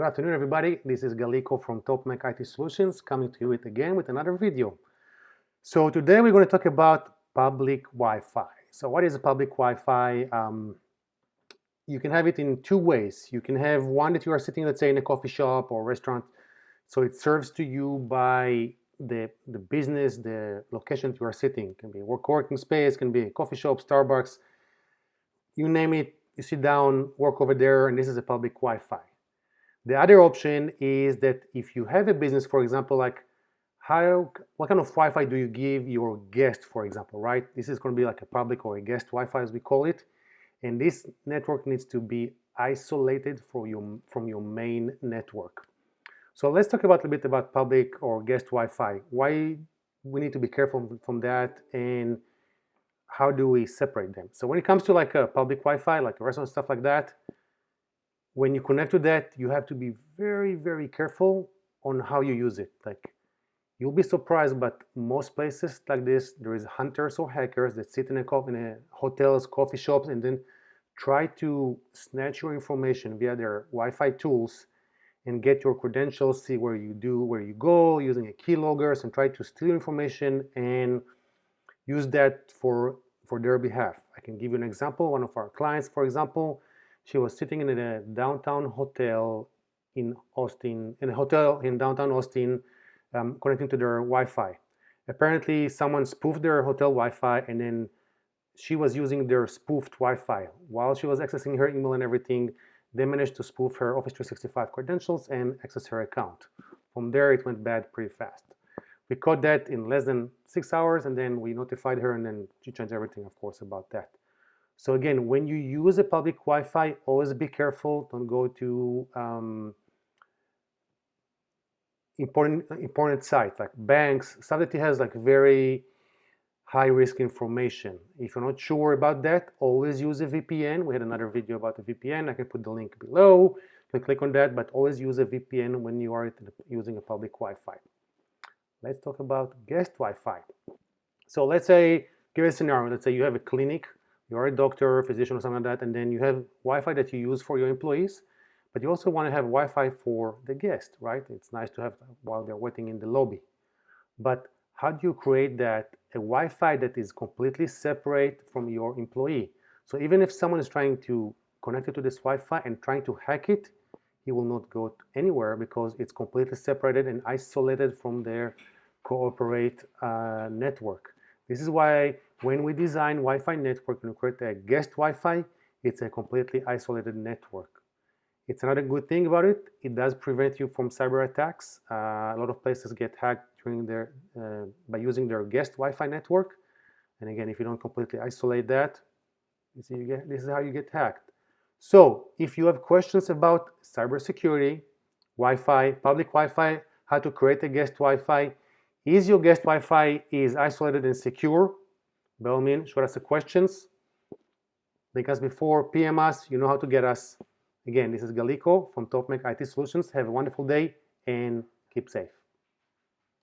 Good afternoon, everybody. This is Galiko from TopMac IT Solutions coming to you again with another video. So today we're going to talk about public Wi-Fi. So what is a public Wi-Fi? You can have it in two ways. You can have one that you are sitting, let's say, in a coffee shop or restaurant. So it serves to you by the business, the location you are sitting. It can be a working space, can be a coffee shop, Starbucks, you name it. You sit down, work over there, and this is a public Wi-Fi. The other option is that if you have a business, for example, like what kind of Wi-Fi do you give your guest, for example, right? This is going to be like a public or a guest Wi-Fi as we call it. And this network needs to be isolated from your main network. So let's talk about a bit about public or guest Wi-Fi. Why we need to be careful from that and how do we separate them? So when it comes to like a public Wi-Fi, like a restaurant, stuff like that, when you connect to that, you have to be very, very careful on how you use it. Like, you'll be surprised, but most places like this, there is hunters or hackers that sit in a hotels, coffee shops, and then try to snatch your information via their Wi-Fi tools and get your credentials, see where you go, using a keyloggers, and try to steal information and use that for their behalf. I can give you an example. One of our clients, for example, she was sitting in a downtown hotel in Austin, downtown Austin, connecting to their Wi-Fi. Apparently, someone spoofed their hotel Wi-Fi, and then she was using their spoofed Wi-Fi. While she was accessing her email and everything, they managed to spoof her Office 365 credentials and access her account. From there, it went bad pretty fast. We caught that in less than 6 hours, and then we notified her, and then she changed everything, of course, about that. So again, when you use a public Wi-Fi, always be careful. Don't go to important sites like banks, stuff that has like very high risk information. If you're not sure about that, always use a VPN. We had another video about the VPN. I can put the link below. You can click on that, but always use a VPN when you are using a public Wi-Fi. Let's talk about guest Wi-Fi. So let's say, give a scenario. Let's say you have a clinic. You're a doctor, physician, or something like that, and then you have Wi-Fi that you use for your employees, but you also want to have Wi-Fi for the guest, right? It's nice to have while they're waiting in the lobby. But how do you create that, a Wi-Fi that is completely separate from your employee? So even if someone is trying to connect it to this Wi-Fi and trying to hack it, he will not go anywhere because it's completely separated and isolated from their corporate network. This is why when we design Wi-Fi network and create a guest Wi-Fi, it's a completely isolated network. It's another good thing about it. It does prevent you from cyber attacks. A lot of places get hacked by using their guest Wi-Fi network. And again, if you don't completely isolate that, this is how you get hacked. So if you have questions about cybersecurity, Wi-Fi, public Wi-Fi, how to create a guest Wi-Fi, is your guest Wi-Fi is isolated and secure? By all means, shoot us the questions. Like us before, PM us, you know how to get us. Again, this is Galiko from TopMac IT Solutions. Have a wonderful day and keep safe.